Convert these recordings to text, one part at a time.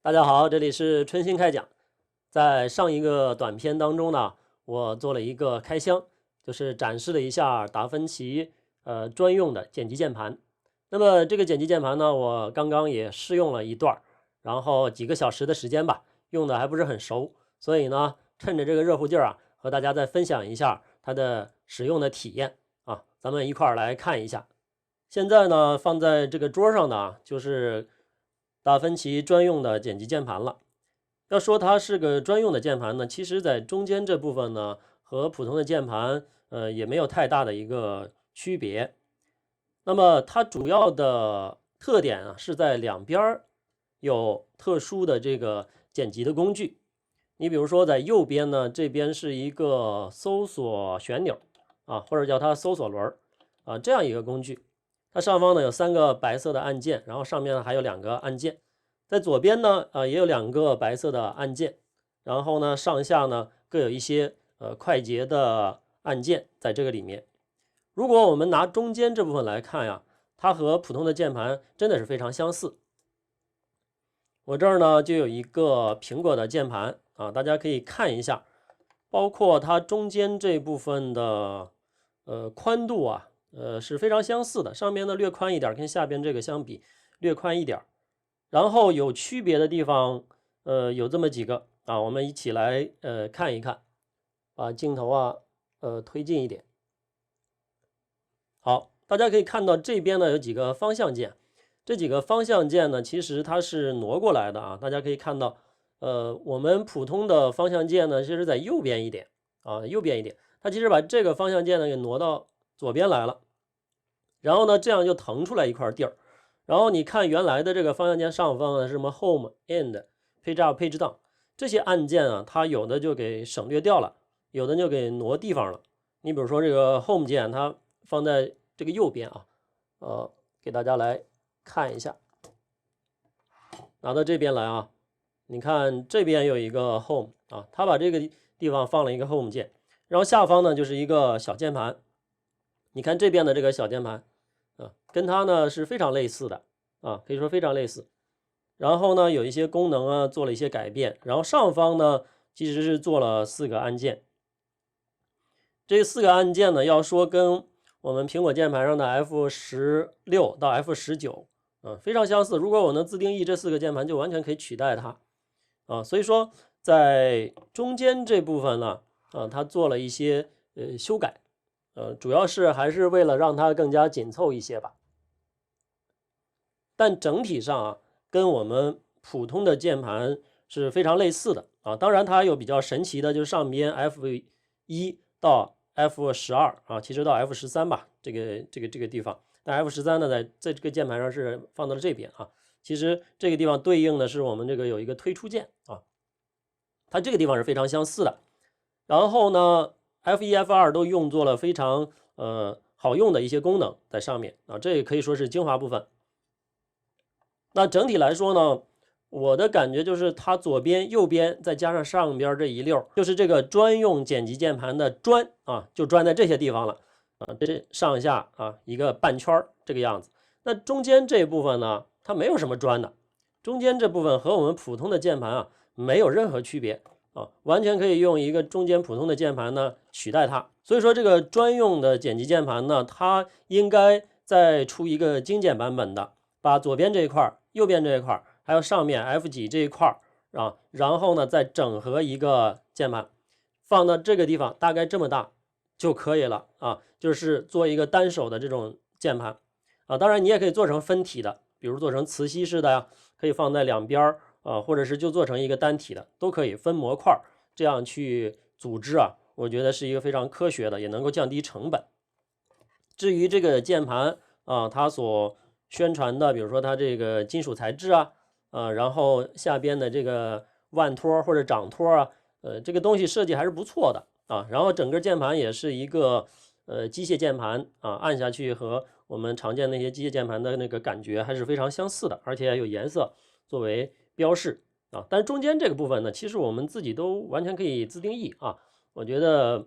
大家好，这里是春心开讲。在上一个短片当中呢，我做了一个开箱，就是展示了一下达芬奇专用的剪辑键盘。那么这个剪辑键盘呢，我刚刚也试用了一段，然后几个小时的时间吧，用的还不是很熟，所以呢，趁着这个热乎劲儿啊，和大家再分享一下它的使用的体验啊，咱们一块儿来看一下。现在呢，放在这个桌上的就是达芬奇专用的剪辑键盘了。要说它是个专用的键盘呢，其实在中间这部分呢，和普通的键盘也没有太大的一个区别。那么它主要的特点啊，是在两边有特殊的这个剪辑的工具。你比如说在右边呢，这边是一个搜索旋钮啊，或者叫它搜索轮啊，这样一个工具。它上方呢有3个白色的按键，然后上面还有2个按键。在左边呢，也有2个白色的按键，然后呢上下呢各有一些快捷的按键在这个里面。如果我们拿中间这部分来看呀，它和普通的键盘真的是非常相似。我这儿呢就有一个苹果的键盘啊，大家可以看一下，包括它中间这部分的宽度啊，是非常相似的，上面呢略宽一点，跟下边这个相比略宽一点。然后有区别的地方，有这么几个啊，我们一起来看一看，把镜头啊推进一点。好，大家可以看到这边呢有几个方向键，这几个方向键呢其实它是挪过来的啊，大家可以看到，我们普通的方向键呢其实在右边一点啊，右边一点，它其实把这个方向键呢给挪到左边来了，然后呢这样就腾出来一块地儿。然后你看原来的这个方向键上方呢是什么 Home、End、Page Up、Page Down 这些按键啊，它有的就给省略掉了，有的就给挪地方了。你比如说这个 Home 键，它放在这个右边啊，给大家来看一下，拿到这边来啊，你看这边有一个 Home 啊，它把这个地方放了一个 Home 键，然后下方呢就是一个小键盘，你看这边的这个小键盘。跟它呢是非常类似的啊，可以说非常类似。然后呢，有一些功能啊做了一些改变，然后上方呢其实是做了4个按键。这4个按键呢，要说跟我们苹果键盘上的 F16到 F19非常相似。如果我能自定义这4个键盘，就完全可以取代它啊。所以说在中间这部分呢，它做了一些修改，主要是还是为了让它更加紧凑一些吧。但整体上啊，跟我们普通的键盘是非常类似的啊。当然，它有比较神奇的，就是上边 F1到 F12啊，其实到 F13吧，这个地方。但 F13呢，在这个键盘上是放到了这边啊。其实这个地方对应的是我们这个有一个推出键啊，它这个地方是非常相似的。然后呢，F1、F2都用作了非常好用的一些功能在上面啊，这也可以说是精华部分。那整体来说呢，我的感觉就是它左边、右边再加上上边这一溜，就是这个专用剪辑键盘的专啊，就专在这些地方了啊，这是上下啊一个半圈这个样子。那中间这部分呢，它没有什么专的，中间这部分和我们普通的键盘啊没有任何区别啊，完全可以用一个中间普通的键盘呢取代它。所以说这个专用的剪辑键盘呢，它应该再出一个精简版本的，把左边这一块、右边这一块，还有上面 F 几这一块啊，然后呢再整合一个键盘，放到这个地方，大概这么大就可以了啊，就是做一个单手的这种键盘啊。当然你也可以做成分体的，比如做成磁吸式的呀，可以放在两边啊，或者是就做成一个单体的，都可以分模块，这样去组织啊，我觉得是一个非常科学的，也能够降低成本。至于这个键盘啊，它所宣传的，比如说它这个金属材质啊，然后下边的这个腕托或者掌托啊，这个东西设计还是不错的啊。然后整个键盘也是一个机械键盘啊，按下去和我们常见那些机械键盘的那个感觉还是非常相似的，而且有颜色作为标示啊。但是中间这个部分呢，其实我们自己都完全可以自定义啊。我觉得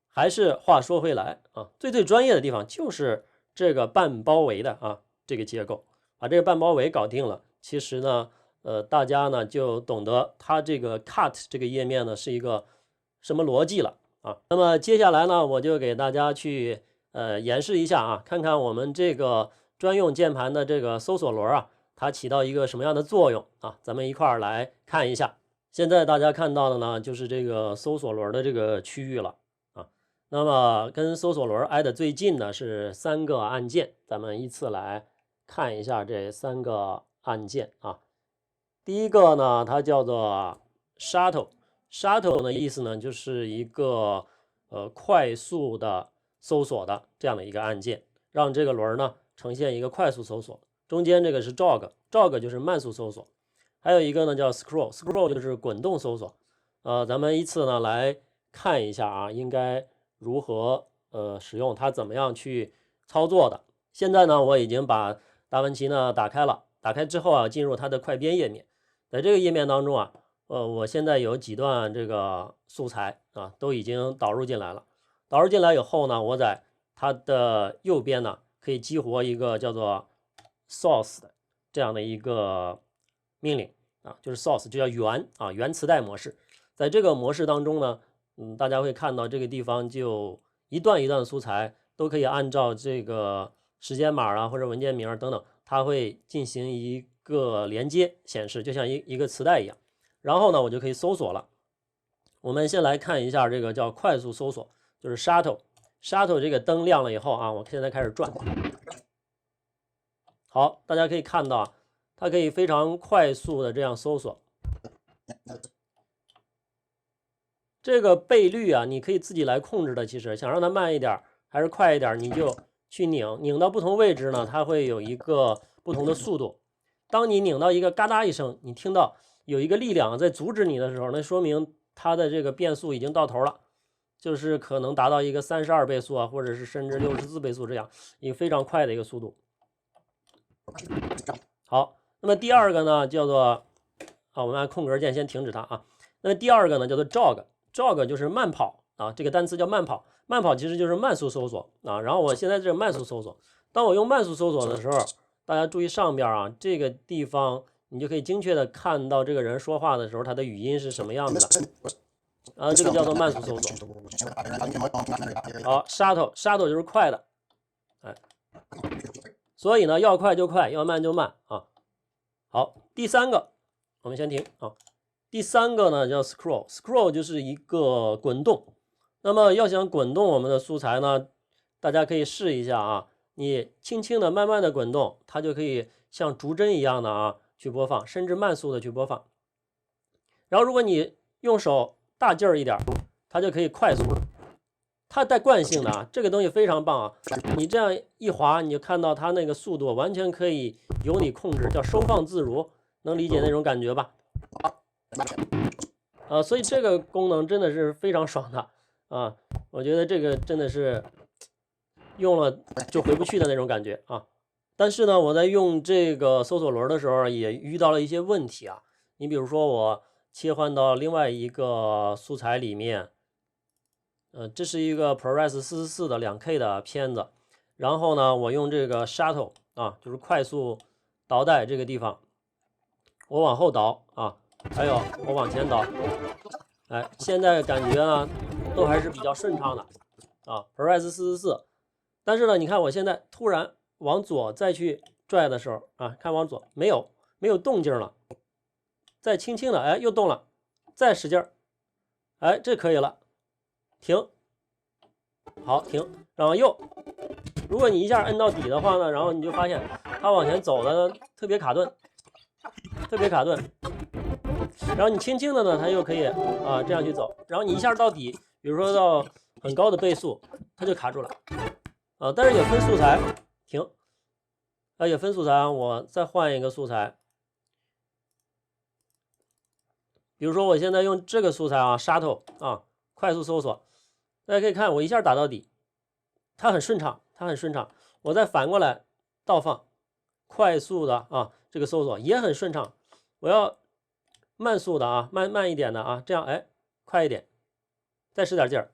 还是话说回来啊，最专业的地方就是这个半包围的啊这个结构，把这个半包围搞定了，其实呢，大家呢就懂得它这个 cut 这个页面呢是一个什么逻辑了啊。那么接下来呢，我就给大家去演示一下啊，看看我们这个专用键盘的这个搜索轮啊，它起到一个什么样的作用啊？咱们一块儿来看一下。现在大家看到的呢，就是这个搜索轮的这个区域了啊。那么跟搜索轮挨得最近的是3个按键，咱们依次来看一下这3个按键啊。第一个呢，它叫做 shuttle 的意思呢，就是一个快速的搜索的这样的一个按键，让这个轮呢呈现一个快速搜索。中间这个是 jog 就是慢速搜索。还有一个呢叫 scroll 就是滚动搜索。咱们依次呢来看一下啊，应该如何使用它，怎么样去操作的。现在呢，我已经把达文奇呢打开了，打开之后啊，进入它的快编页面。在这个页面当中啊，我现在有几段这个素材啊，都已经导入进来了。导入进来以后呢，我在它的右边呢，可以激活一个叫做 source 的这样的一个命令啊，就是 source 就叫原啊，原磁带模式。在这个模式当中呢，大家会看到这个地方就一段一段的素材都可以按照这个时间码啊或者文件名等等，它会进行一个连接显示，就像一个磁带一样。然后呢，我就可以搜索了。我们先来看一下这个叫快速搜索，就是 shuttle 这个灯亮了以后啊，我现在开始转。好，大家可以看到啊，它可以非常快速的这样搜索。这个倍率啊，你可以自己来控制的。其实想让它慢一点还是快一点，你就去拧到不同位置呢，它会有一个不同的速度。当你拧到一个嘎哒一声，你听到有一个力量在阻止你的时候，那说明它的这个变速已经到头了，就是可能达到一个32倍速啊，或者是甚至64倍速这样一个非常快的一个速度。好，那么第二个呢叫做我们按空格键先停止它啊。那么第二个呢叫做 jog 就是慢跑啊，这个单词叫慢跑，慢跑其实就是慢速搜索啊。然后我现在这是慢速搜索，当我用慢速搜索的时候，大家注意上边啊这个地方，你就可以精确的看到这个人说话的时候他的语音是什么样子的啊，这个叫做慢速搜索。好，shuttle 就是快的，哎，所以呢要快就快，要慢就慢啊。好，第三个我们先停啊。第三个呢叫 scroll 就是一个滚动。那么要想滚动我们的素材呢，大家可以试一下啊，你轻轻的慢慢的滚动，它就可以像逐帧一样的啊去播放，甚至慢速的去播放。然后如果你用手大劲儿一点，它就可以快速。它带惯性的啊，这个东西非常棒啊！你这样一滑，你就看到它那个速度完全可以由你控制，叫收放自如，能理解那种感觉吧？所以这个功能真的是非常爽的啊！我觉得这个真的是用了就回不去的那种感觉啊。但是呢，我在用这个搜索轮的时候也遇到了一些问题啊。你比如说我切换到另外一个素材里面，这是一个 ProRes 444的2K 的片子，然后呢，我用这个 shuttle 啊，就是快速倒带这个地方，我往后倒啊，还有我往前倒，哎，现在感觉呢都还是比较顺畅的啊 ，ProRes 444。但是呢，你看我现在突然往左再去拽的时候啊，看往左没有动静了，再轻轻的哎又动了，再使劲儿，哎这可以了。停，好停，然后右，如果你一下摁到底的话呢，然后你就发现它往前走的特别卡顿，然后你轻轻的呢，它又可以这样去走，然后你一下到底，比如说到很高的倍速，它就卡住了但是也分素材，停，也分素材啊，我再换一个素材，比如说我现在用这个素材啊，shuttle啊，快速搜索。大家可以看，我一下打到底，它很顺畅，我再反过来倒放，快速的啊，这个搜索也很顺畅。我要慢速的啊，慢一点的啊，这样哎，快一点，再使点劲儿，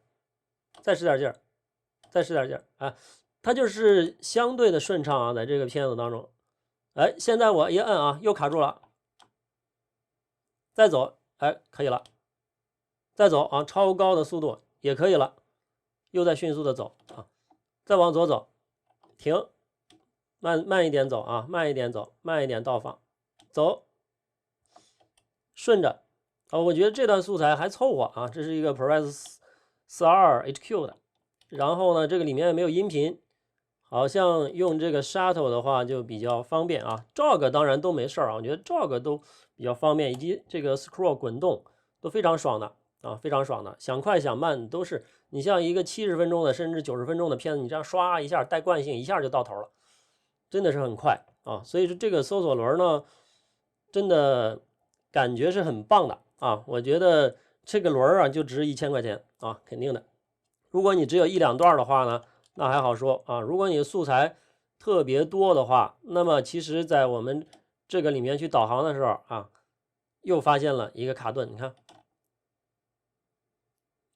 啊，它就是相对的顺畅啊，在这个片子当中。哎，现在我一摁啊，又卡住了，再走，哎，可以了，再走啊，超高的速度也可以了，又在迅速的走啊，再往左走，停，慢一点走啊，慢一点走，慢一点倒放，走，顺着啊，我觉得这段素材还凑合啊，这是一个 ProRes 42 HQ 的，然后呢，这个里面没有音频。好像用这个 Shuttle 的话就比较方便啊 ，Jog 当然都没事啊，我觉得 Jog 都比较方便，以及这个 Scroll 滚动都非常爽的啊，非常爽的，想快想慢都是。你像一个70分钟的甚至90分钟的片子，你这样刷一下带惯性，一下就到头了，真的是很快啊。所以说这个搜索轮呢，真的感觉是很棒的啊，我觉得这个轮啊就值1000块钱啊，肯定的。如果你只有1、2段的话呢？那还好说啊，如果你素材特别多的话，那么其实在我们这个里面去导航的时候啊，又发现了一个卡顿，你看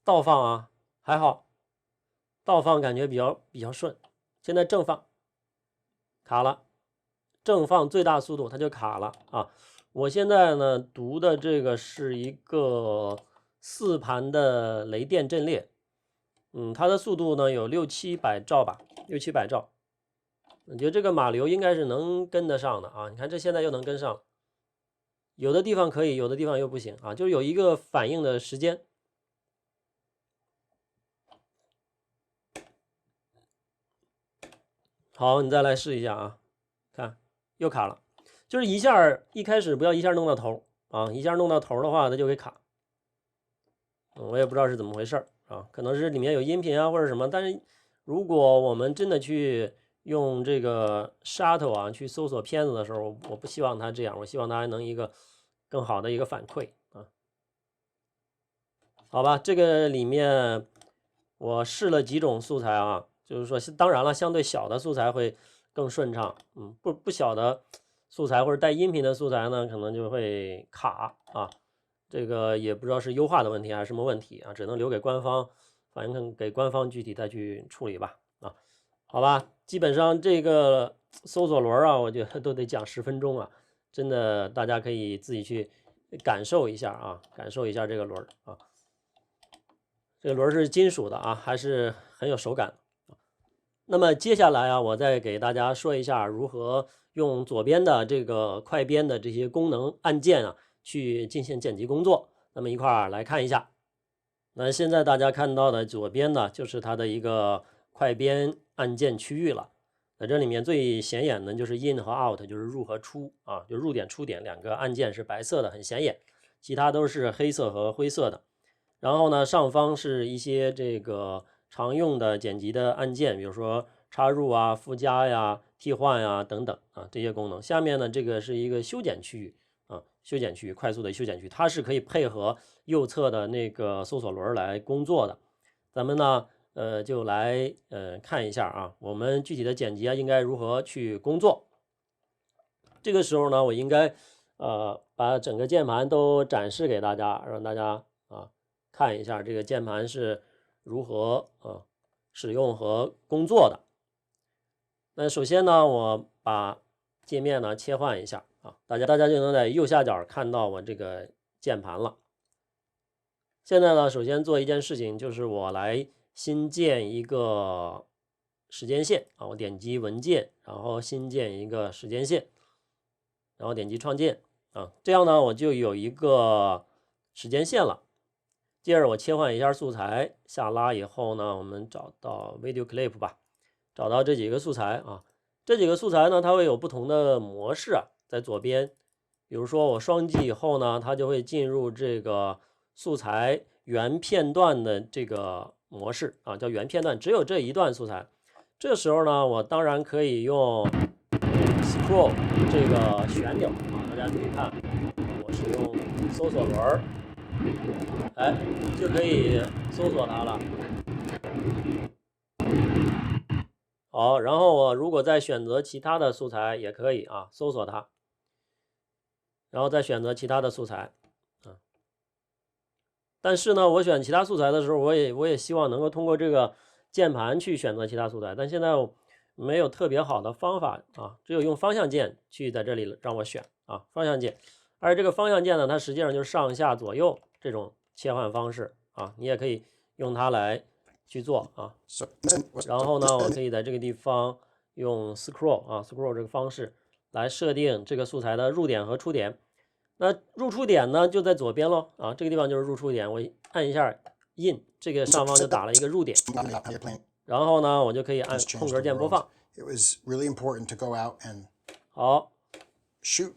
倒放啊还好，倒放感觉比较顺，现在正放卡了，正放最大速度它就卡了啊。我现在呢读的这个是一个4盘的雷电阵列。它的速度呢有600-700兆吧，600-700兆。我觉得这个码流应该是能跟得上的啊。你看这现在又能跟上，有的地方可以，有的地方又不行啊，就是有一个反应的时间。好，你再来试一下啊，看又卡了，就是一开始不要一下弄到头啊，一下弄到头的话它就会卡。我也不知道是怎么回事啊，可能是里面有音频啊或者什么，但是如果我们真的去用这个 Shuttle 啊去搜索片子的时候，我不希望它这样，我希望它能一个更好的一个反馈啊。好吧，这个里面我试了几种素材啊，就是说当然了，相对小的素材会更顺畅，不小的素材或者带音频的素材呢，可能就会卡啊。这个也不知道是优化的问题还是什么问题啊，只能留给官方，反正给官方具体再去处理吧啊，好吧，基本上这个搜索轮啊，我觉得都得讲10分钟啊，真的大家可以自己去感受一下啊，感受一下这个轮啊，这个轮是金属的啊，还是很有手感。那么接下来啊，我再给大家说一下如何用左边的这个快编的这些功能按键啊。去进行剪辑工作，那么一块儿来看一下。那现在大家看到的左边呢，就是它的一个快编按键区域了。在这里面最显眼的就是 in 和 out， 就是入和出啊，就入点出点两个按键是白色的，很显眼，其他都是黑色和灰色的。然后呢，上方是一些这个常用的剪辑的按键，比如说插入啊、附加呀、替换呀等等啊这些功能。下面呢，这个是一个修剪区域。修剪区，快速的修剪区，它是可以配合右侧的那个搜索轮来工作的。咱们呢，就来看一下啊，我们具体的剪辑啊应该如何去工作。这个时候呢，我应该把整个键盘都展示给大家，让大家看一下这个键盘是如何使用和工作的。那首先呢，我把界面呢切换一下。大家就能在右下角看到我这个键盘了。现在呢，首先做一件事情，就是我来新建一个时间线啊，我点击文件，然后新建一个时间线，然后点击创建啊，这样呢我就有一个时间线了。接着我切换一下素材，下拉以后呢，我们找到 Video Clip 吧，找到这几个素材啊，这几个素材呢，它会有不同的模式啊。在左边，比如说我双击以后呢，它就会进入这个素材原片段的这个模式啊，叫原片段，只有这一段素材。这时候呢，我当然可以用Scroll 这个旋钮啊，大家注意看，我使用搜索轮，哎，就可以搜索它了。好，然后我如果再选择其他的素材也可以啊，搜索它。然后再选择其他的素材啊，但是呢，我选其他素材的时候，我也希望能够通过这个键盘去选择其他素材，但现在没有特别好的方法啊，只有用方向键去在这里让我选啊，方向键。而这个方向键呢，它实际上就是上下左右这种切换方式啊，你也可以用它来去做啊。然后呢，我可以在这个地方用 scroll 这个方式来设定这个素材的入点和出点。那入出点呢就在左边喽啊，这个地方就是入出点，我按一下 in， 这个上方就打了一个入点，然后呢我就可以按空格键播放。好， shoot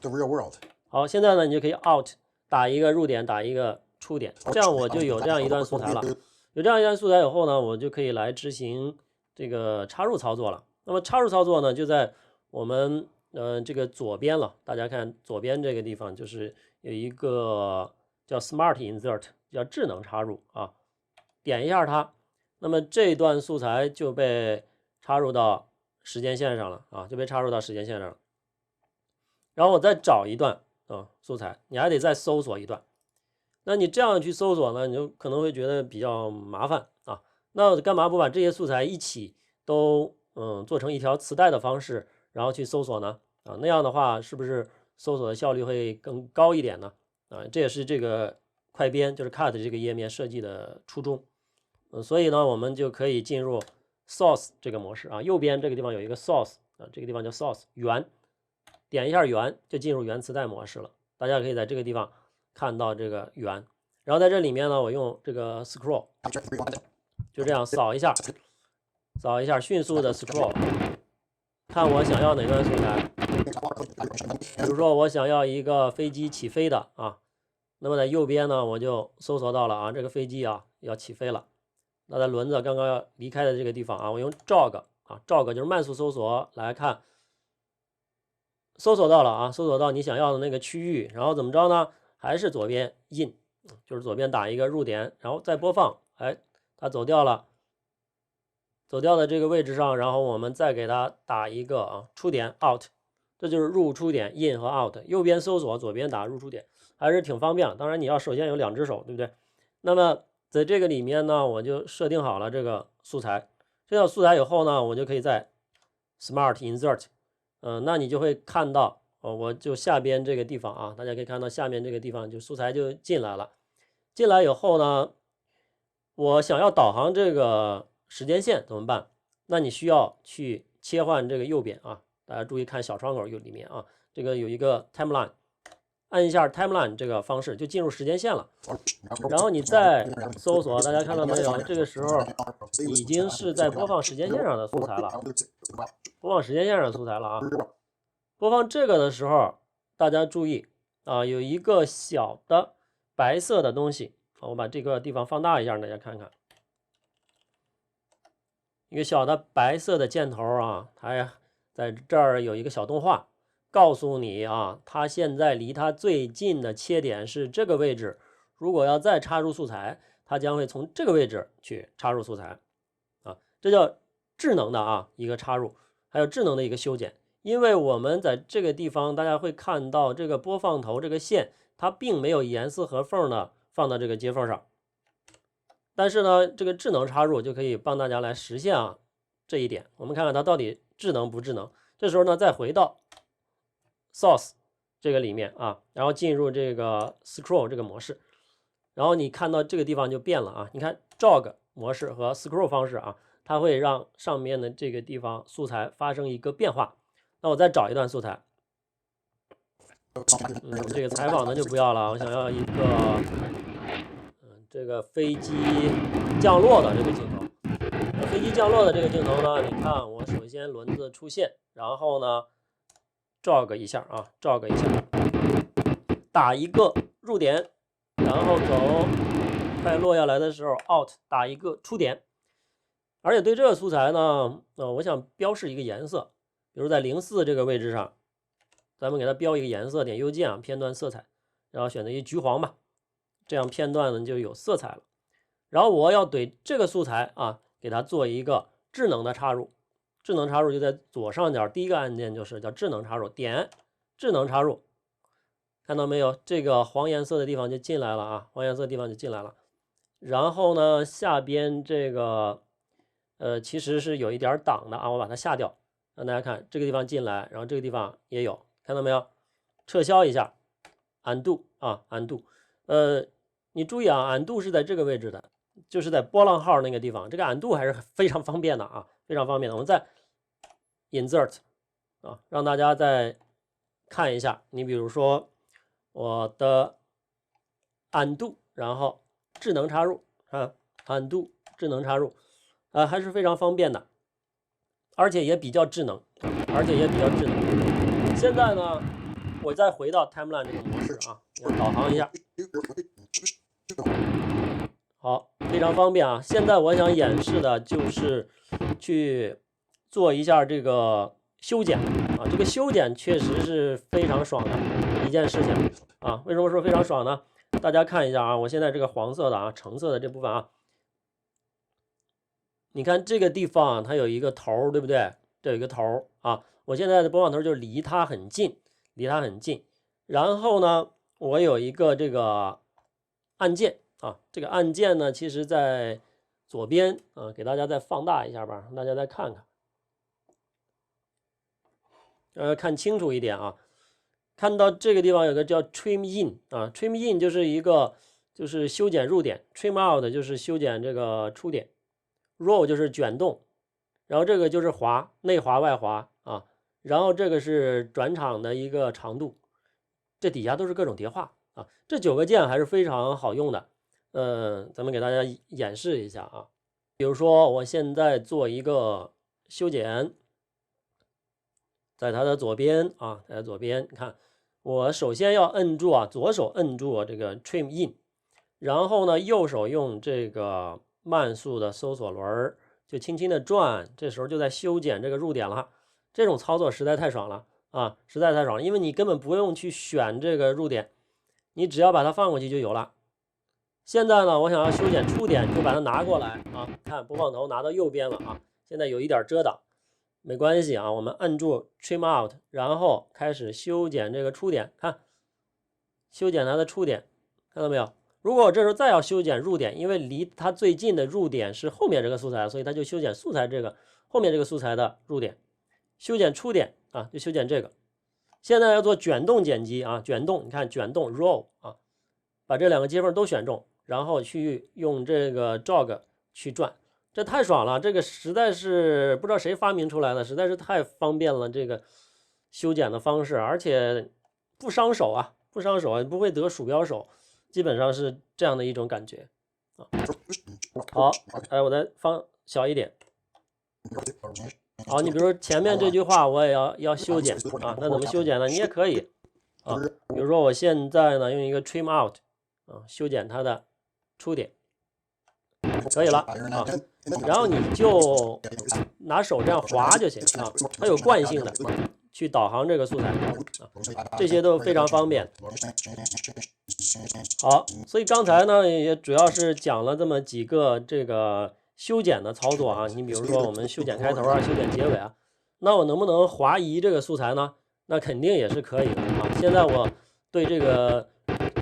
the real world。好，现在呢你就可以 out 打一个入点，打一个出点，这样我就有这样一段素材了。有这样一段素材以后呢，我就可以来执行这个插入操作了。那么插入操作呢，就在我们这个左边了。大家看左边这个地方，就是有一个叫 Smart Insert， 叫智能插入啊。点一下它，那么这段素材就被插入到时间线上了啊，就被插入到时间线上了。然后我再找一段素材，你还得再搜索一段。那你这样去搜索呢，你就可能会觉得比较麻烦啊。那干嘛不把这些素材一起都做成一条磁带的方式，然后去搜索呢？啊，那样的话是不是搜索的效率会更高一点呢？啊，这也是这个快编就是 Cut 这个页面设计的初衷。所以呢，我们就可以进入 Source 这个模式啊。右边这个地方有一个 Source 啊，这个地方叫 Source 源，点一下源就进入源磁带模式了。大家可以在这个地方看到这个源，然后在这里面呢，我用这个 scroll， 就这样扫一下，迅速的 scroll， 看我想要哪段素材。比如说我想要一个飞机起飞的啊，那么在右边呢，我就搜索到了啊，这个飞机啊要起飞了。那在轮子刚刚要离开的这个地方啊，我用 jog 啊 ，jog 就是慢速搜索来看。搜索到了啊，搜索到你想要的那个区域，然后怎么着呢？还是左边 in， 就是左边打一个入点，然后再播放，哎，它走掉了，走掉的这个位置上，然后我们再给它打一个出点 out， 这就是入出点 in 和 out， 右边搜索，左边打入出点，还是挺方便。当然你要首先有2只手，对不对？那么在这个里面呢，我就设定好了这个素材，这道素材以后呢，我就可以在 Smart Insert。那你就会看到我就下边这个地方啊，大家可以看到下面这个地方就素材就进来了。进来以后呢，我想要导航这个时间线怎么办？那你需要去切换这个右边啊，大家注意看小窗口里面啊，这个有一个 Timeline， 按一下 Timeline 这个方式就进入时间线了。然后你再搜索，大家看到没有？这个时候已经是在播放时间线上的素材了。播放时间线上的素材了啊！播放这个的时候，大家注意啊，有一个小的白色的东西，我把这个地方放大一下，大家看看，一个小的白色的箭头啊，它呀在这儿有一个小动画，告诉你啊，它现在离它最近的切点是这个位置，如果要再插入素材，它将会从这个位置去插入素材啊，这叫智能的啊一个插入。还有智能的一个修剪，因为我们在这个地方大家会看到这个播放头这个线，它并没有严丝合缝的放到这个接缝上，但是呢，这个智能插入就可以帮大家来实现这一点。我们看看它到底智能不智能。这时候呢，再回到 Source 这个里面啊，然后进入这个 Scroll 这个模式，然后你看到这个地方就变了啊，你看 Jog 模式和 Scroll 方式啊。它会让上面的这个地方素材发生一个变化。那我再找一段素材，这个采访的就不要了，我想要一个这个飞机降落的这个镜头。飞机降落的这个镜头呢，你看我首先轮子出现，然后呢 jog 一下啊 ，jog 一下，打一个入点，然后走，快落下来的时候 out 打一个出点。而且对这个素材呢，我想标示一个颜色，比如在04这个位置上，咱们给它标一个颜色，点右键啊，片段色彩，然后选择一橘黄吧，这样片段呢就有色彩了。然后我要对这个素材啊，给它做一个智能的插入，智能插入就在左上角第一个按键，就是叫智能插入，点智能插入，看到没有？这个黄颜色的地方就进来了啊，黄颜色的地方就进来了。然后呢，下边这个其实是有一点挡的啊，我把它下掉，让大家看这个地方进来，然后这个地方也有，看到没有？撤销一下， undo 啊 undo，你注意啊 undo 是在这个位置的，就是在波浪号那个地方，这个 undo 还是非常方便的啊，非常方便的。我们再 insert 啊，让大家再看一下，你比如说我的 undo， 然后智能插入啊 undo 智能插入，还是非常方便的，而且也比较智能，现在呢，我再回到 timeline 这个模式啊，导航一下。好，非常方便啊。现在我想演示的就是去做一下这个修剪啊，这个修剪确实是非常爽的一件事情啊。为什么说非常爽呢？大家看一下啊，我现在这个黄色的啊，橙色的这部分啊，你看这个地方啊，它有一个头，对不对？这有一个头啊，我现在的播放头就离它很近，然后呢，我有一个这个按键啊，这个按键呢，其实在左边啊，给大家再放大一下吧，让大家再看看，看清楚一点啊。看到这个地方有个叫 trim in 啊 ，trim in 就是一个就是修剪入点 ，trim out 就是修剪这个出点 ，roll 就是卷动，然后这个就是滑，内滑外滑啊，然后这个是转场的一个长度，这底下都是各种叠化啊，这9个键还是非常好用的。咱们给大家演示一下啊，比如说我现在做一个修剪，在它的左边啊，在左边，你看，我首先要摁住啊，左手摁住这个 trim in， 然后呢，右手用这个慢速的搜索轮就轻轻的转，这时候就在修剪这个入点了。这种操作实在太爽了啊，实在太爽了，因为你根本不用去选这个入点，你只要把它放过去就有了。现在呢，我想要修剪出点，就把它拿过来啊，看播放头拿到右边了啊，现在有一点遮挡。没关系啊，我们按住 trim out， 然后开始修剪这个出点，看，修剪它的出点，看到没有？如果我这时候再要修剪入点，因为离它最近的入点是后面这个素材，所以它就修剪素材这个后面这个素材的入点，修剪出点啊，就修剪这个。现在要做卷动剪辑啊，卷动，你看卷动 roll 啊，把这2个接缝都选中，然后去用这个 jog 去转。这太爽了，这个实在是不知道谁发明出来的，实在是太方便了这个修剪的方式，而且不伤手啊，不会得鼠标手，基本上是这样的一种感觉啊。好，我再放小一点。好，你比如说前面这句话我也要修剪啊，那怎么修剪呢？你也可以啊，比如说我现在呢用一个 trim out 啊修剪它的出点。可以了啊，然后你就拿手这样划就行啊，它有惯性的去导航这个素材啊，这些都非常方便。好，所以刚才呢也主要是讲了这么几个这个修剪的操作啊，你比如说我们修剪开头啊，修剪结尾啊，那我能不能滑移这个素材呢？那肯定也是可以的啊。现在我对这个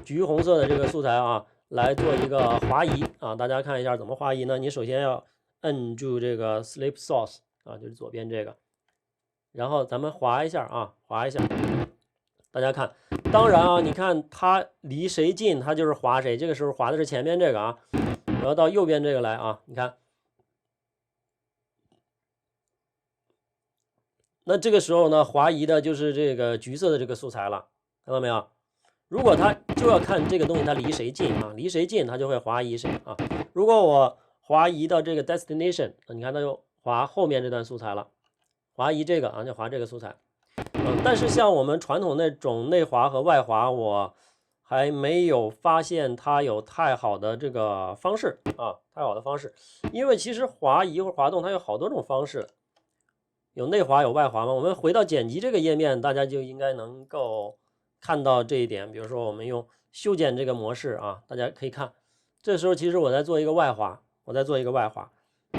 橘红色的这个素材啊。来做一个滑移啊，大家看一下怎么滑移呢？你首先要摁住这个 Slip Source 啊，就是左边这个，然后咱们滑一下啊，滑一下。大家看，当然啊，你看它离谁近，它就是滑谁。这个时候滑的是前面这个啊，我要到右边这个来啊，你看，那这个时候呢，滑移的就是这个橘色的这个素材了，看到没有？如果它就要看这个东西它离谁近啊，离谁近它就会滑移谁啊。如果我滑移到这个 destination， 你看它就滑后面这段素材了，滑移这个啊就滑这个素材。但是像我们传统那种内滑和外滑，我还没有发现它有太好的这个方式啊，太好的方式。因为其实滑移或滑动它有好多种方式，有内滑有外滑嘛。我们回到剪辑这个页面，大家就应该能够看到这一点。比如说我们用修剪这个模式啊，大家可以看，这时候其实我在做一个外滑，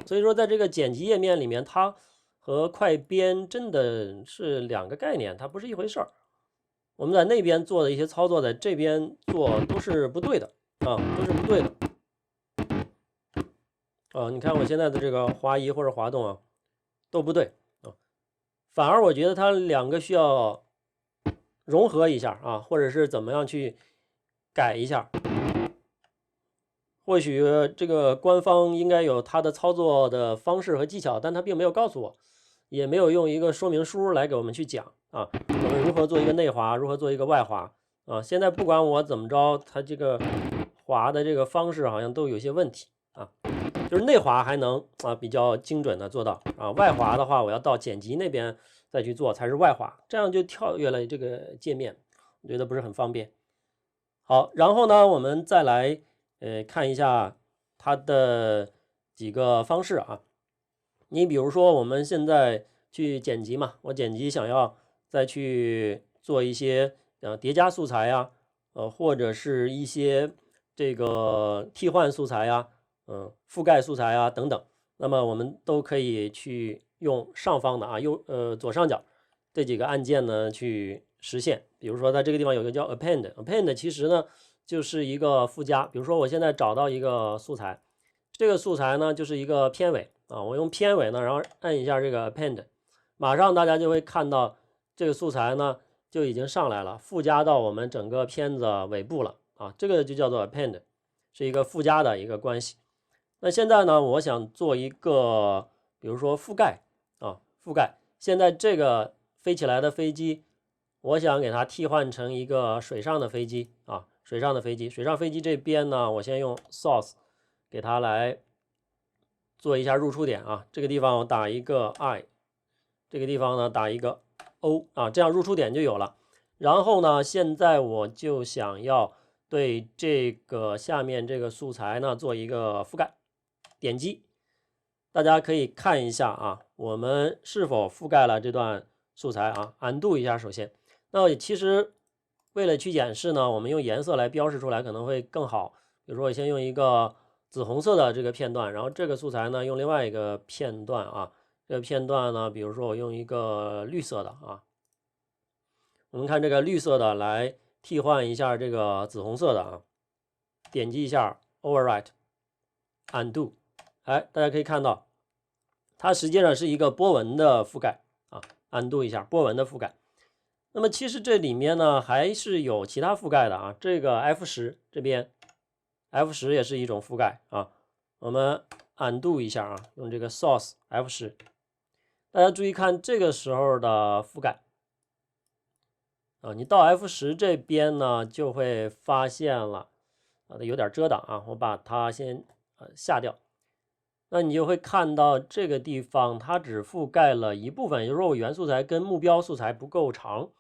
所以说在这个剪辑页面里面，它和快编真的是2个概念，它不是一回事儿。我们在那边做的一些操作，在这边做都是不对的啊，都是不对的啊。你看我现在的这个滑移或者滑动啊，都不对啊，反而我觉得它2个需要融合一下啊，或者是怎么样去改一下。或许这个官方应该有它的操作的方式和技巧，但它并没有告诉我，也没有用一个说明书来给我们去讲啊，我们如何做一个内滑，如何做一个外滑啊。现在不管我怎么着，它这个滑的这个方式好像都有些问题啊，就是内滑还能啊比较精准的做到啊，外滑的话我要到剪辑那边再去做才是外滑，这样就跳跃了这个界面，我觉得不是很方便。好，然后呢，我们再来看一下它的几个方式啊。你比如说我们现在去剪辑嘛，我剪辑想要再去做一些叠加素材呀，或者是一些这个替换素材呀，覆盖素材啊等等，那么我们都可以去用上方的啊左上角这几个按键呢去实现。比如说在这个地方有个叫 append 其实呢就是一个附加。比如说我现在找到一个素材，这个素材呢就是一个片尾啊，我用片尾呢，然后按一下这个 append， 马上大家就会看到这个素材呢就已经上来了，附加到我们整个片子尾部了啊，这个就叫做 append， 是一个附加的一个关系。那现在呢，我想做一个，比如说覆盖啊，覆盖。现在这个飞起来的飞机，我想给它替换成一个水上的飞机啊，水上的飞机。水上飞机这边呢，我先用 source 给它来做一下入出点啊，这个地方我打一个 I， 这个地方呢打一个 O 啊，这样入出点就有了。然后呢，现在我就想要对这个下面这个素材呢做一个覆盖。点击，大家可以看一下啊，我们是否覆盖了这段素材啊？undo 一下，首先，那其实为了去演示呢，我们用颜色来标示出来可能会更好。比如说，我先用一个紫红色的这个片段，然后这个素材呢用另外一个片段啊，这个片段呢，比如说我用一个绿色的啊，我们看这个绿色的来替换一下这个紫红色的啊，点击一下 overwrite，undo。哎，大家可以看到，它实际上是一个波纹的覆盖啊，undo 一下波纹的覆盖。那么其实这里面呢还是有其他覆盖的啊，这个 F10这边 F10也是一种覆盖啊，我们 undo 一下啊，用这个 source F10，大家注意看这个时候的覆盖啊，你到 F10这边呢就会发现了啊，有点遮挡啊，我把它先下掉。那你就会看到这个地方它只覆盖了一部分，也就是说我原素材跟目标素材不够长，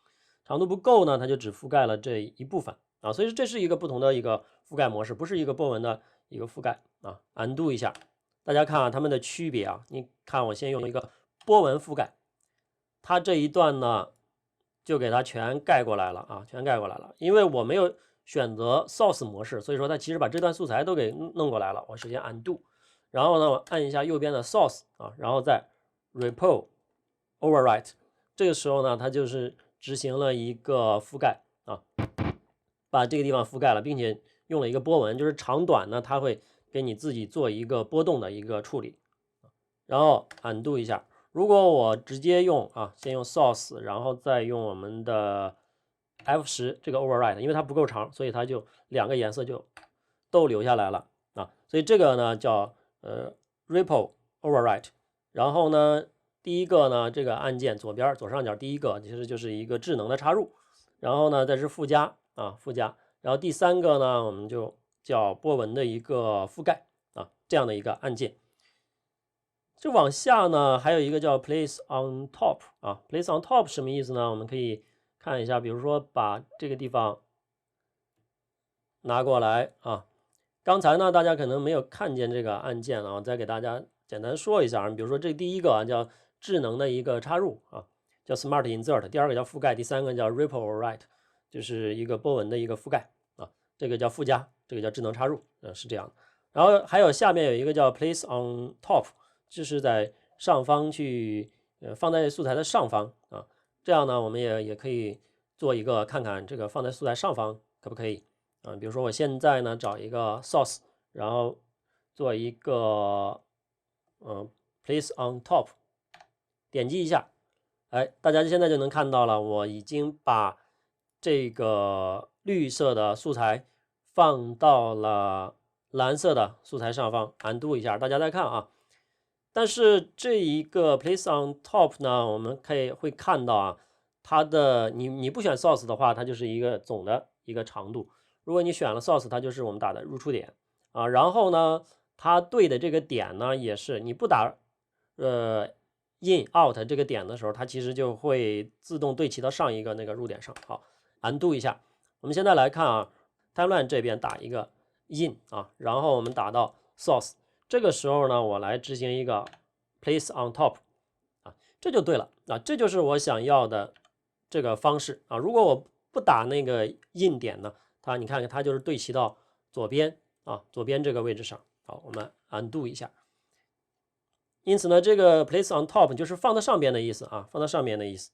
长度不够呢，它就只覆盖了这一部分啊，所以这是一个不同的一个覆盖模式，不是一个波纹的一个覆盖啊。undo 一下，大家看啊，它们的区别啊，你看我先用一个波纹覆盖，它这一段呢就给它全盖过来了啊，全盖过来了，因为我没有选择 source 模式，所以说它其实把这段素材都给弄过来了。我首先 undo。然后呢，我按一下右边的 source 啊，然后再 repo overwrite， 这个时候呢，它就是执行了一个覆盖啊，把这个地方覆盖了，并且用了一个波纹，就是长短呢，它会给你自己做一个波动的一个处理。然后 undo 一下，如果我直接用啊，先用 source， 然后再用我们的 F10这个 overwrite， 因为它不够长，所以它就两个颜色就都留下来了啊，所以这个呢叫ripple overwrite， 然后呢，第一个呢，这个按键左边左上角第一个其实就是一个智能的插入，然后呢，再是附加啊附加，然后第三个呢，我们就叫波纹的一个覆盖啊这样的一个按键。这往下呢，还有一个叫 place on top 啊 ，place on top 什么意思呢？我们可以看一下，比如说把这个地方拿过来啊。刚才呢，大家可能没有看见这个按键啊，我再给大家简单说一下。比如说这第一个啊叫智能的一个插入啊，叫 Smart Insert， 第二个叫覆盖，第三个叫 Ripple Overwrite， 就是一个波纹的一个覆盖啊，这个叫附加，这个叫智能插入，是这样的。然后还有下面有一个叫 Place on Top， 就是在上方去放在素材的上方啊，这样呢我们也可以做一个看看这个放在素材上方可不可以。比如说我现在呢找一个 source， 然后做一个place on top， 点击一下，哎，大家现在就能看到了，我已经把这个绿色的素材放到了蓝色的素材上方 undo 一下，大家再看啊。但是这一个 place on top 呢，我们会看到啊，它的你不选 source 的话，它就是一个总的一个长度。如果你选了 source，它就是我们打的入出点啊。然后呢，它对的这个点呢，也是你不打in out 这个点的时候，它其实就会自动对齐到上一个那个入点上。好 undo 一下。我们现在来看啊 timeline 这边打一个 in 啊，然后我们打到 source。这个时候呢，我来执行一个 place on top 啊，这就对了啊，这就是我想要的这个方式啊。如果我不打那个 in 点呢，你看看它就是对齐到左边啊，左边这个位置上。好，我们 undo 一下。因此呢，这个 place on top 就是放在上边的意思啊，放在上边的意思。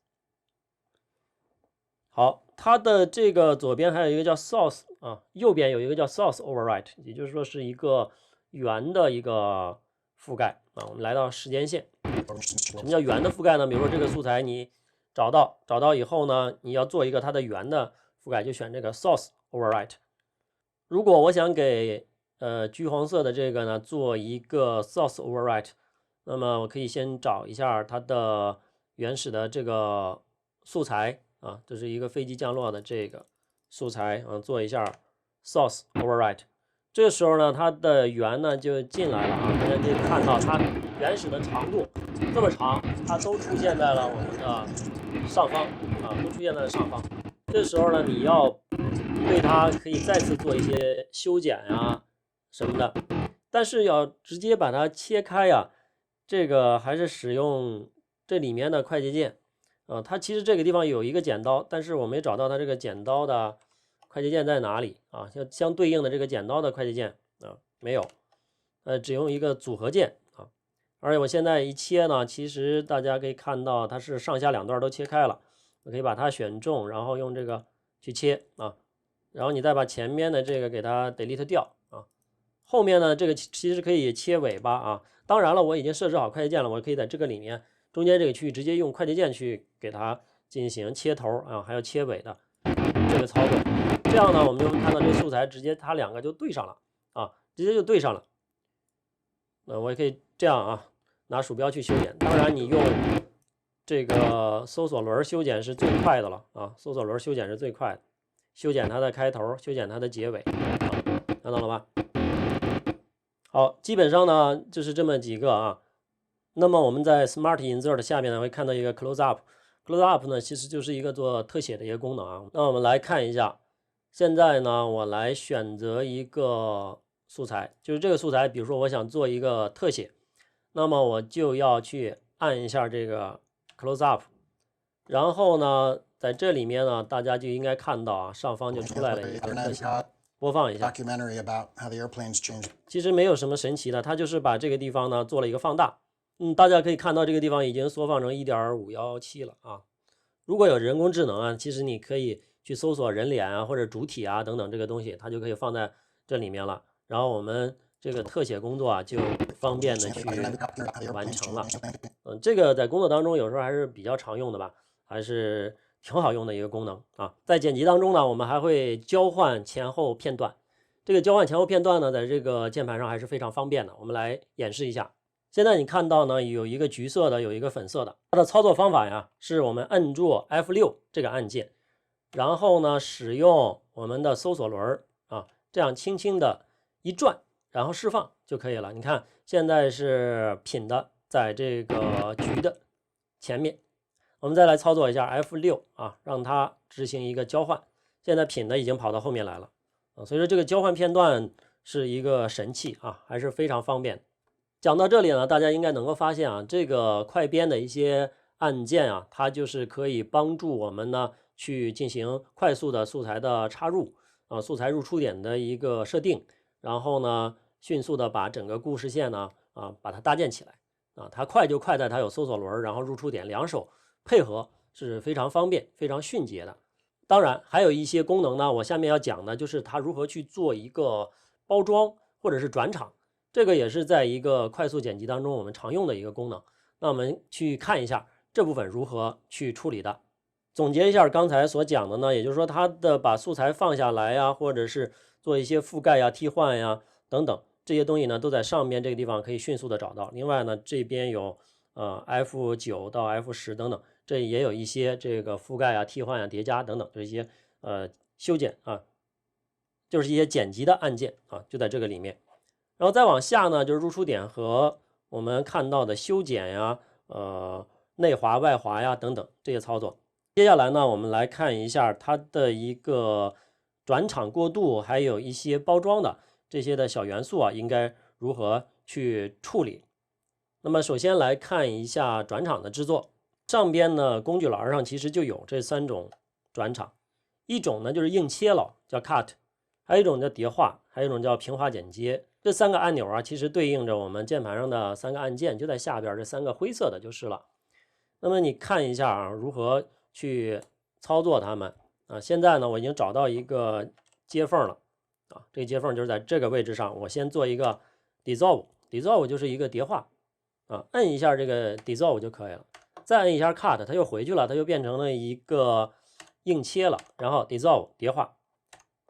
好，它的这个左边还有一个叫 source 啊，右边有一个叫 source overwrite， 也就是说是一个圆的一个覆盖啊。我们来到时间线，什么叫圆的覆盖呢？比如说这个素材你找到以后呢，你要做一个它的圆的覆盖，就选这个 source overwrite。如果我想给橘黄色的这个呢做一个 source overwrite， 那么我可以先找一下它的原始的这个素材啊，这是一个飞机降落的这个素材啊，做一下 source overwrite。这个时候呢，它的圆呢就进来了啊，大家可以看到它原始的长度这么长，它都出现在了我们的上方啊，都出现在了上方。这时候呢，你要对它可以再次做一些修剪呀什么的，但是要直接把它切开呀，这个还是使用这里面的快捷键啊。它其实这个地方有一个剪刀，但是我没找到它这个剪刀的快捷键在哪里啊？相对应的这个剪刀的快捷键啊没有，只用一个组合键啊。而且我现在一切呢，其实大家可以看到它是上下两段都切开了。我可以把它选中，然后用这个去切啊，然后你再把前面的这个给它 delete 掉啊。后面呢，这个其实可以切尾巴啊。当然了，我已经设置好快捷键了，我可以在这个里面中间这个区域直接用快捷键去给它进行切头啊，还有切尾的这个操作。这样呢，我们就会看到这个素材直接它两个就对上了啊，直接就对上了。我也可以这样啊，拿鼠标去修剪。当然，你用这个搜索轮修剪是最快的了啊，搜索轮修剪是最快的，修剪它的开头，修剪它的结尾啊，看到了吧？好，基本上呢就是这么几个啊。那么我们在 Smart Insert 下面呢会看到一个 Close Up，Close Up 呢其实就是一个做特写的一个功能啊。那我们来看一下，现在呢我来选择一个素材，就是这个素材，比如说我想做一个特写，那么我就要去按一下这个 Close Up， 然后呢在这里面呢大家就应该看到啊，上方就出来了一个特写，播放一下。Documentary about how the airplanes changed. 其实没有什么神奇的，它就是把这个地方呢做了一个放大。大家可以看到这个地方已经缩放成 1.517 了啊。如果有人工智能啊，其实你可以去搜索人脸啊或者主体啊等等这个东西，它就可以放在这里面了。然后我们这个特写工作啊就方便的去完成了。这个在工作当中有时候还是比较常用的吧，还是挺好用的一个功能啊。在剪辑当中呢，我们还会交换前后片段。这个交换前后片段呢，在这个键盘上还是非常方便的。我们来演示一下。现在你看到呢，有一个橘色的，有一个粉色的。它的操作方法呀，是我们摁住 F6 这个按键，然后呢，使用我们的搜索轮啊，这样轻轻的一转，然后释放就可以了。你看，现在是品的在这个橘的前面。我们再来操作一下 F6 啊，让它执行一个交换。现在品的已经跑到后面来了啊，所以说这个交换片段是一个神器啊，还是非常方便。讲到这里呢，大家应该能够发现啊，这个快编的一些按键啊，它就是可以帮助我们呢去进行快速的素材的插入啊，素材入出点的一个设定，然后呢迅速的把整个故事线呢把它搭建起来啊，它快就快在它有搜索轮，然后入出点两手配合是非常方便、非常迅捷的。当然还有一些功能呢，我下面要讲的就是它如何去做一个包装或者是转场。这个也是在一个快速剪辑当中我们常用的一个功能。那我们去看一下这部分如何去处理的。总结一下刚才所讲的呢，也就是说它的把素材放下来呀，或者是做一些覆盖呀、替换呀等等这些东西呢，都在上面这个地方可以迅速的找到。另外呢，这边有F9到F10等等，这也有一些这个覆盖啊、替换啊、叠加等等这一些修剪啊，就是一些剪辑的按键啊，就在这个里面。然后再往下呢，就是入出点和我们看到的修剪呀、内滑、外滑呀等等这些操作。接下来呢，我们来看一下它的一个转场过渡，还有一些包装的这些的小元素啊，应该如何去处理。那么首先来看一下转场的制作，上边呢工具栏上其实就有这3种转场，一种呢就是硬切了，叫 cut， 还有一种叫叠画，还有一种叫平滑剪接。这3个按钮啊，其实对应着我们键盘上的3个按键，就在下边这3个灰色的就是了。那么你看一下啊，如何去操作它们啊？现在呢，我已经找到一个接缝了啊，这个接缝就是在这个位置上，我先做一个 dissolve 就是一个叠画啊，摁一下这个 dissolve 就可以了，再摁一下 cut， 它又回去了，它又变成了一个硬切了，然后 dissolve 叠画，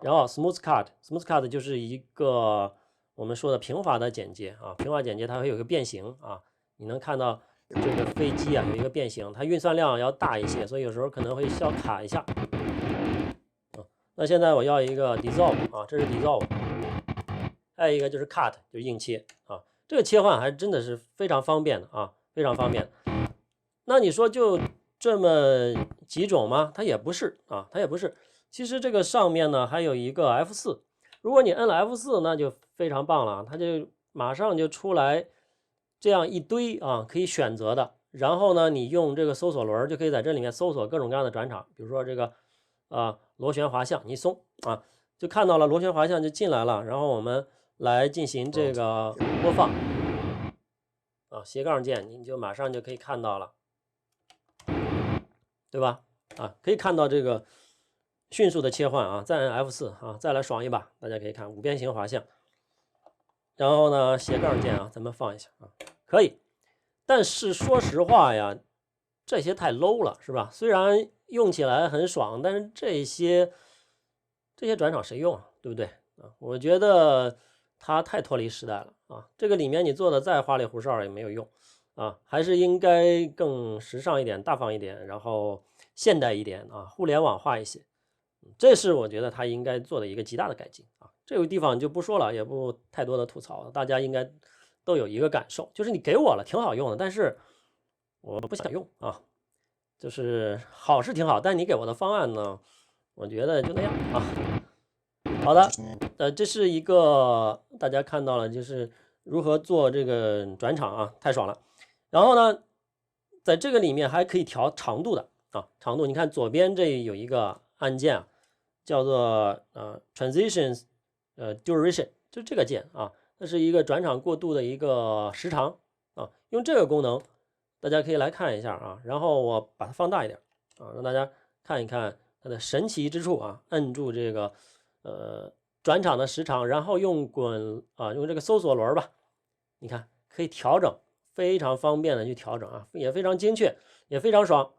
然后 smooth cut 就是一个我们说的平滑的剪接啊，平滑剪接它会有一个变形啊，你能看到。这个飞机啊有一个变形，它运算量要大一些，所以有时候可能会需要卡一下。那现在我要一个 dissolve 啊，这是 dissolve， 还有一个就是 cut， 就是硬切啊。这个切换还真的是非常方便的啊，非常方便。那你说就这么几种吗？它也不是啊，它也不是。其实这个上面呢还有一个 F4， 如果你摁了 F4， 那就非常棒了，它就马上就出来。这样一堆啊，可以选择的。然后呢，你用这个搜索轮就可以在这里面搜索各种各样的转场，比如说这个螺旋滑向，你一松啊，就看到了螺旋滑向就进来了。然后我们来进行这个播放啊，斜杠键你就马上就可以看到了，对吧？啊，可以看到这个迅速的切换啊，再按 F4啊，再来爽一把，大家可以看5边形滑向。然后呢，斜杠键啊，咱们放一下啊。可以，但是说实话呀，这些太 low 了，是吧？虽然用起来很爽，但是这些转场谁用啊？对不对啊？我觉得它太脱离时代了啊！这个里面你做的再花里胡哨也没有用啊，还是应该更时尚一点、大方一点，然后现代一点啊，互联网化一些。这是我觉得它应该做的一个极大的改进啊。这个地方就不说了，也不太多的吐槽了，大家应该都有一个感受，就是你给我了挺好用的，但是我不想用啊，就是好是挺好，但你给我的方案呢，我觉得就那样啊。好的，这是一个大家看到了，就是如何做这个转场啊，太爽了。然后呢，在这个里面还可以调长度的啊，长度你看左边这有一个按键啊，叫做transitions duration， 就这个键啊。它是一个转场过渡的一个时长啊，用这个功能，大家可以来看一下啊。然后我把它放大一点啊，让大家看一看它的神奇之处啊。摁住这个转场的时长，然后用用这个搜索轮吧，你看可以调整，非常方便的去调整啊，也非常精确，也非常爽，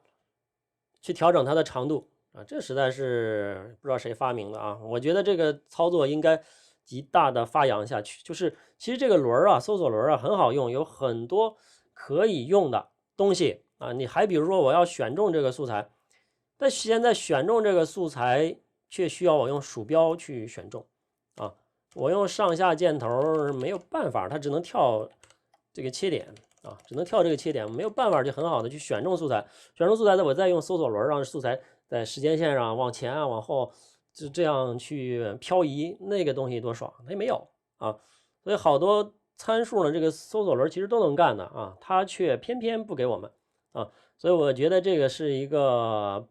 去调整它的长度啊。这实在是不知道谁发明的啊，我觉得这个操作应该极大的发扬下去。就是其实这个轮啊，搜索轮啊很好用，有很多可以用的东西啊。你还比如说我要选中这个素材，但现在选中这个素材却需要我用鼠标去选中啊，我用上下箭头没有办法，它只能跳这个切点啊，只能跳这个切点，没有办法就很好的去选中素材，选中素材的我再用搜索轮让素材在时间线上往前啊往后就这样去漂移，那个东西多爽，它也没有啊。所以好多参数呢，这个搜索轮其实都能干的啊，它却偏偏不给我们啊。所以我觉得这个是一个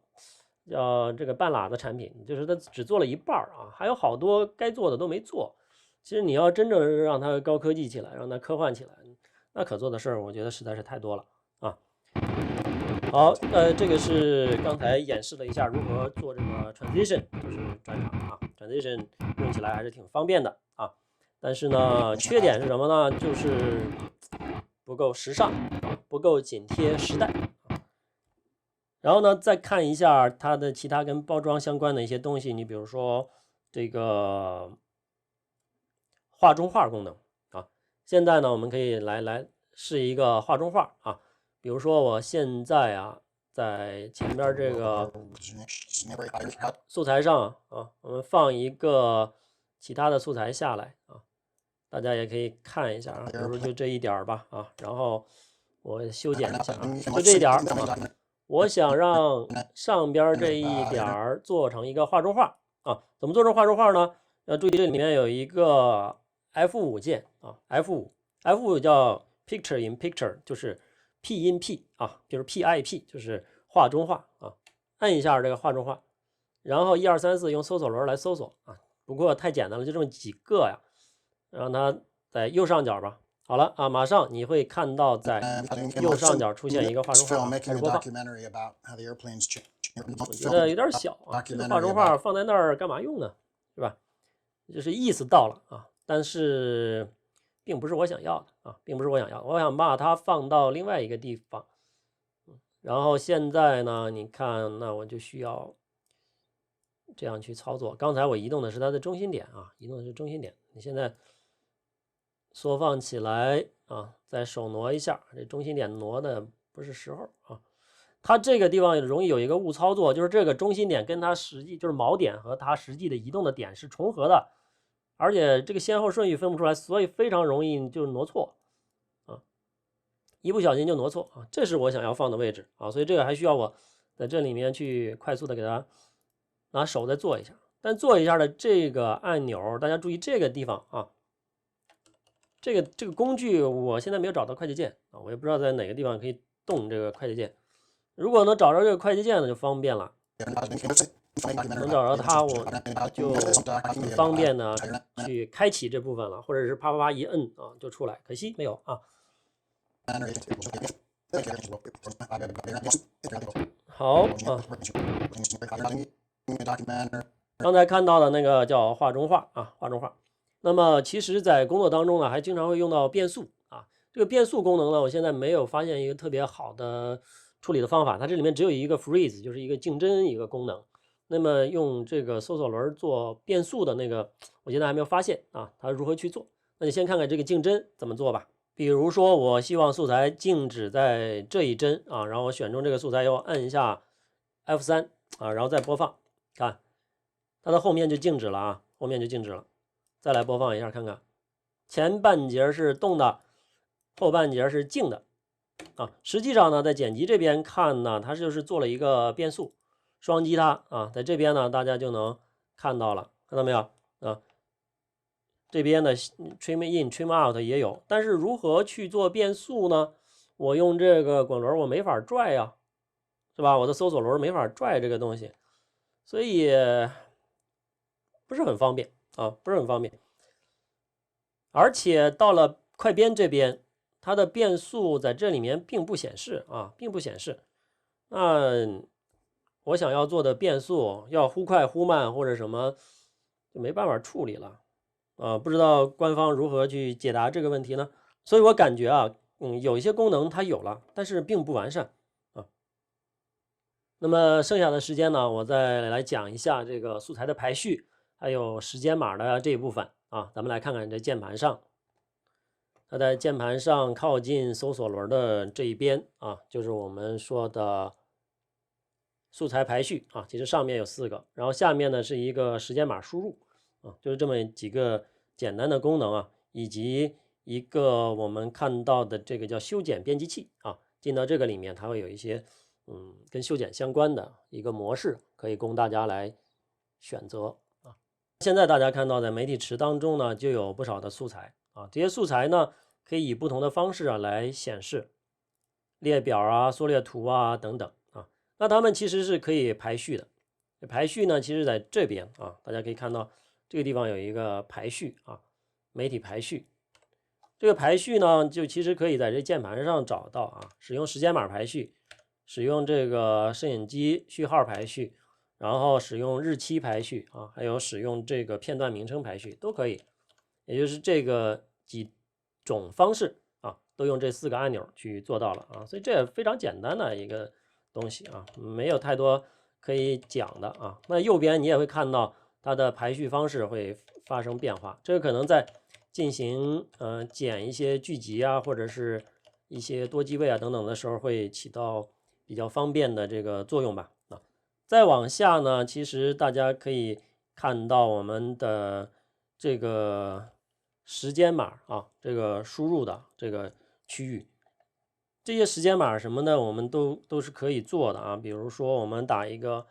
叫这个半拉的产品，就是它只做了一半啊，还有好多该做的都没做。其实你要真正让它高科技起来，让它科幻起来，那可做的事儿，我觉得实在是太多了啊。好，这个是刚才演示了一下如何做这个 transition， 就是转场啊 ，transition 用起来还是挺方便的啊。但是呢，缺点是什么呢？就是不够时尚，不够紧贴时代。然后呢，再看一下它的其他跟包装相关的一些东西，你比如说这个画中画功能啊。现在呢，我们可以来试一个画中画啊。比如说我现在啊，在前边这个素材上啊，我们放一个其他的素材下来啊，大家也可以看一下啊，比如说就这一点吧啊，然后我修剪一下啊，就这一点啊，我想让上边这一点做成一个画中画啊，怎么做成画中画呢？要注意这里面有一个 F5 键啊，F5 叫 Picture in Picture， 就是 P in P 啊，就是 PIP， 就是画中画啊，按一下这个画中画，然后1、2、3、4用搜索轮来搜索啊，不过太简单了，就这么几个呀，让它在右上角吧。好了啊，马上你会看到在右上角出现一个画中画，开始播放。我觉得有点小啊，这个画中画放在那儿干嘛用呢？是吧？就是意思到了啊，但是并不是我想要的啊，并不是我想要的，我想把它放到另外一个地方。然后现在呢，你看，那我就需要这样去操作。刚才我移动的是它的中心点啊，移动的是中心点。你现在缩放起来啊，再手挪一下，这中心点挪的不是时候啊。它这个地方容易有一个误操作，就是这个中心点跟它实际就是锚点和它实际的移动的点是重合的，而且这个先后顺序分不出来，所以非常容易就挪错啊，一不小心就挪错啊。这是我想要放的位置啊，所以这个还需要我在这里面去快速的给它拿手再做一下。但做一下的这个按钮，大家注意这个地方啊，这个工具我现在没有找到快捷键啊，我也不知道在哪个地方可以动这个快捷键。如果能找着这个快捷键呢，就方便了。能找着它，我就很方便的去开启这部分了，或者是啪啪啪一摁啊就出来。可惜没有啊。好啊，刚才看到的那个叫画中画啊，画中画。那么其实，在工作当中呢，还经常会用到变速啊。这个变速功能呢，我现在没有发现一个特别好的处理的方法。它这里面只有一个 freeze， 就是一个静帧一个功能。那么用这个搜索轮做变速的那个，我现在还没有发现啊，它如何去做？那你先看看这个静帧怎么做吧。比如说，我希望素材静止在这一帧啊，然后我选中这个素材以后，按一下 F3啊，然后再播放，看它的后面就静止了啊，后面就静止了。再来播放一下看看，前半截是动的，后半截是静的啊。实际上呢，在剪辑这边看呢，它就是做了一个变速，双击它啊，在这边呢，大家就能看到了，看到没有啊？这边的 trim in、trim out 也有，但是如何去做变速呢？我用这个滚轮我没法拽呀，是吧？我的搜索轮没法拽这个东西，所以不是很方便啊，不是很方便。而且到了快编这边，它的变速在这里面并不显示啊，并不显示。那我想要做的变速要忽快忽慢或者什么，就没办法处理了啊。不知道官方如何去解答这个问题呢？所以我感觉啊，有一些功能它有了，但是并不完善啊。那么剩下的时间呢，我再来讲一下这个素材的排序，还有时间码的这一部分啊。咱们来看看这键盘上，它在键盘上靠近搜索轮的这一边啊，就是我们说的素材排序啊。其实上面有4个，然后下面呢是一个时间码输入啊，就是这么几个简单的功能啊，以及一个我们看到的这个叫修剪编辑器啊。进到这个里面，它会有一些跟修剪相关的一个模式，可以供大家来选择啊。现在大家看到在媒体池当中呢，就有不少的素材啊，这些素材呢可以以不同的方式来显示列表啊、缩略图啊等等啊。那它们其实是可以排序的。排序呢，其实在这边啊，大家可以看到这个地方有一个排序啊，媒体排序。这个排序呢，就其实可以在这键盘上找到啊，使用时间码排序，使用这个摄影机序号排序，然后使用日期排序啊，还有使用这个片段名称排序都可以，也就是这个几种方式啊，都用这4个按钮去做到了啊，所以这也非常简单的一个东西啊，没有太多可以讲的啊。那右边你也会看到它的排序方式会发生变化，这个可能在进行剪一些剧集啊，或者是一些多机位啊等等的时候，会起到比较方便的这个作用吧。啊，再往下呢，其实大家可以看到我们的这个时间码啊，这个输入的这个区域，这些时间码什么的，我们都是可以做的啊。比如说我们打一个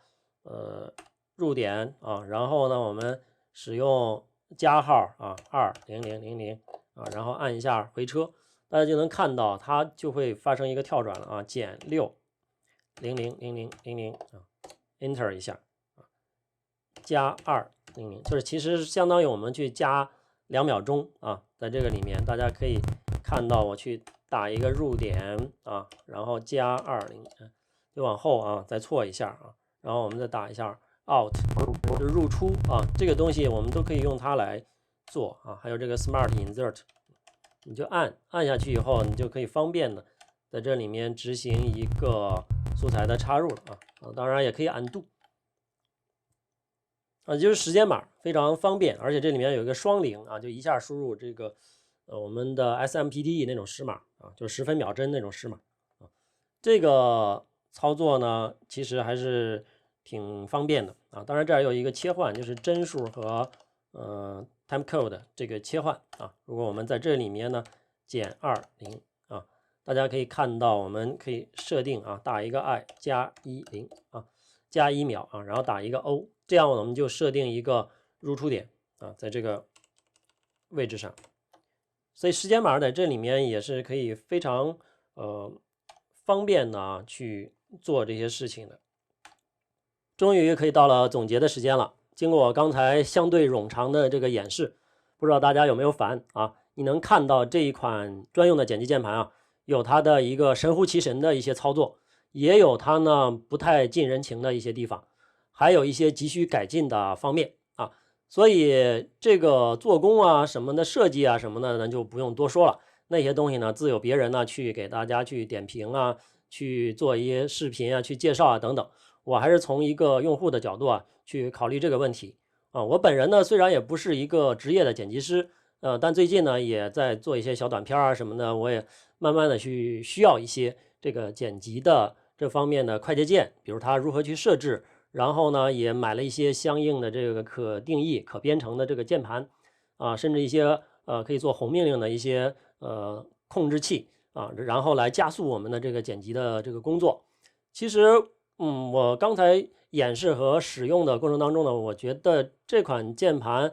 入点啊，然后呢我们使用加号啊20000啊，然后按一下回车，大家就能看到它就会发生一个跳转了啊，减6000000啊 ，Enter 一下啊，加200，就是其实相当于我们去加2秒钟啊，在这个里面大家可以看到我去打一个入点啊，然后加20，就往后啊再错一下啊，然后我们再打一下 out， 就是入出啊，这个东西我们都可以用它来做啊，还有这个 smart insert， 你就按下去以后，你就可以方便的在这里面执行一个素材的插入了啊，当然也可以 undo。就是时间码非常方便，而且这里面有一个双零啊，就一下输入这个我们的 SMPTE 那种时码啊，就10分秒针那种时码啊。这个操作呢，其实还是挺方便的啊。当然这儿有一个切换，就是帧数和time code 这个切换啊。如果我们在这里面呢减20啊，大家可以看到我们可以设定啊，打一个 i 加10啊，加1秒啊，然后打一个 o。这样我们就设定一个入出点啊，在这个位置上，所以时间码在这里面也是可以非常方便的啊去做这些事情的。终于可以到了总结的时间了。经过我刚才相对冗长的这个演示，不知道大家有没有烦啊？你能看到这一款专用的剪辑键盘啊，有它的一个神乎其神的一些操作，也有它呢不太近人情的一些地方。还有一些急需改进的方面啊，所以这个做工啊什么的设计啊什么的呢就不用多说了，那些东西呢自有别人呢去给大家去点评啊，去做一些视频啊，去介绍啊等等。我还是从一个用户的角度啊去考虑这个问题啊。我本人呢虽然也不是一个职业的剪辑师，但最近呢也在做一些小短片啊什么的，我也慢慢的去需要一些这个剪辑的这方面的快捷键，比如它如何去设置。然后呢，也买了一些相应的这个可定义、可编程的这个键盘啊，甚至一些可以做红命令的一些控制器啊，然后来加速我们的这个剪辑的这个工作。其实，我刚才演示和使用的过程当中呢，我觉得这款键盘，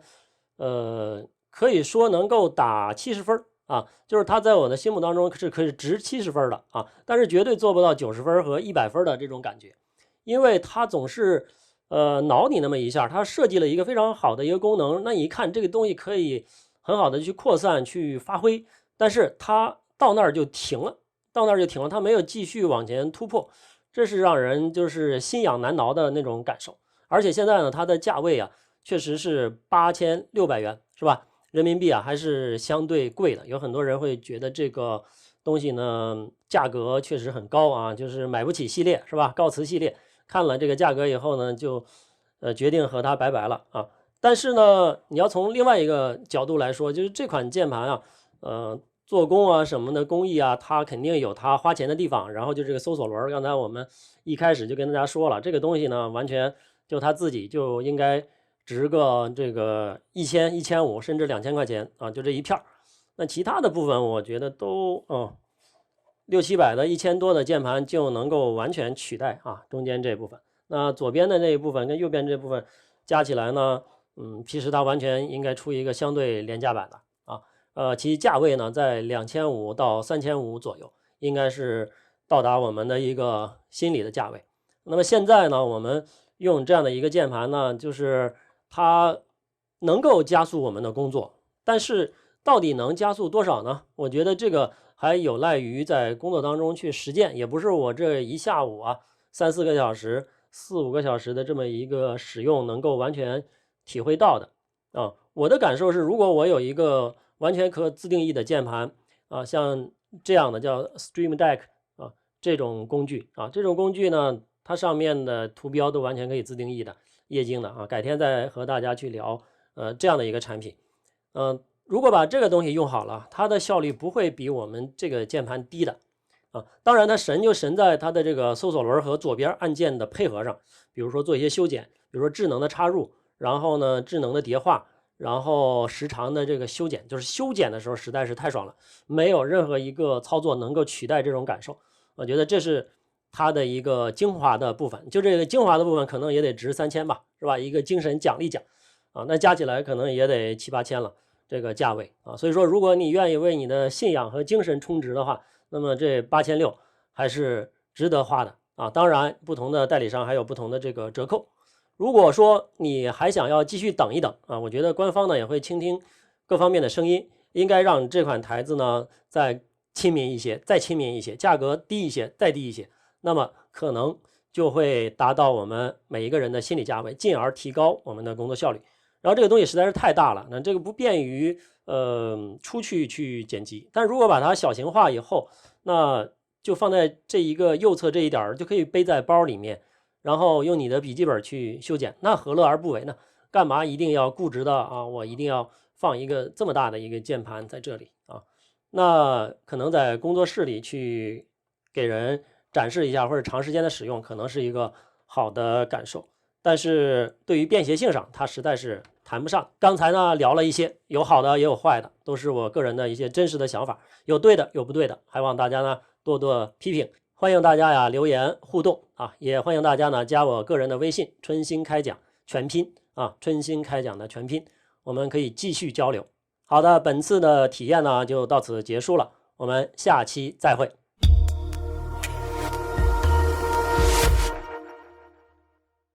可以说能够打70分啊，就是它在我的心目当中是可以值70分的啊，但是绝对做不到90分和100分的这种感觉。因为它总是挠你那么一下，它设计了一个非常好的一个功能，那你一看这个东西可以很好的去扩散去发挥，但是它到那儿就停了，它没有继续往前突破，这是让人就是心痒难挠的那种感受。而且现在呢，它的价位啊确实是8600元，是吧？人民币啊还是相对贵的，有很多人会觉得这个东西呢价格确实很高啊，就是买不起系列，是吧？告辞系列。看了这个价格以后呢，就决定和它拜拜了啊。但是呢，你要从另外一个角度来说，就是这款键盘啊，做工啊什么的工艺啊，它肯定有它花钱的地方。然后就这个搜索轮，刚才我们一开始就跟大家说了，这个东西呢，完全就它自己就应该值个这个1000、1500甚至2000块钱啊，就这一片儿。那其他的部分，我觉得都600-700的1000多的键盘就能够完全取代啊中间这部分。那左边的那一部分跟右边这部分加起来呢，其实它完全应该出一个相对廉价版的啊。其价位呢在2500到3500左右，应该是到达我们的一个心理的价位。那么现在呢，我们用这样的一个键盘呢，就是它能够加速我们的工作，但是到底能加速多少呢？我觉得这个还有赖于在工作当中去实践，也不是我这一下午啊3-4个小时、4-5个小时的这么一个使用能够完全体会到的啊。我的感受是，如果我有一个完全可自定义的键盘啊，像这样的叫 Stream Deck 啊，这种工具啊，这种工具呢，它上面的图标都完全可以自定义的液晶的啊，改天再和大家去聊这样的一个产品。如果把这个东西用好了，它的效率不会比我们这个键盘低的啊。当然它神就神在它的这个搜索轮和左边按键的配合上，比如说做一些修剪，比如说智能的插入，然后呢智能的叠化，然后时长的这个修剪，就是修剪的时候实在是太爽了，没有任何一个操作能够取代这种感受。我觉得这是它的一个精华的部分，就这个精华的部分可能也得值3000吧，是吧？一个精神奖励奖啊，那加起来可能也得7、8千了。这个价位啊，所以说如果你愿意为你的信仰和精神充值的话，那么这8600还是值得花的啊。当然，不同的代理商还有不同的这个折扣。如果说你还想要继续等一等啊，我觉得官方呢也会倾听各方面的声音，应该让这款台子呢再亲民一些，再亲民一些，价格低一些，再低一些，那么可能就会达到我们每一个人的心理价位，进而提高我们的工作效率。然后这个东西实在是太大了，那这个不便于出去剪辑。但如果把它小型化以后，那就放在这一个右侧这一点就可以背在包里面，然后用你的笔记本去修剪，那何乐而不为呢？干嘛一定要固执的啊？我一定要放一个这么大的一个键盘在这里啊？那可能在工作室里去给人展示一下，或者长时间的使用，可能是一个好的感受。但是对于便携性上，它实在是谈不上。刚才呢聊了一些，有好的也有坏的，都是我个人的一些真实的想法，有对的有不对的，还望大家呢多多批评。欢迎大家呀留言互动啊，也欢迎大家呢加我个人的微信春心开讲全拼啊，春心开讲的全拼，我们可以继续交流。好的，本次的体验呢就到此结束了，我们下期再会。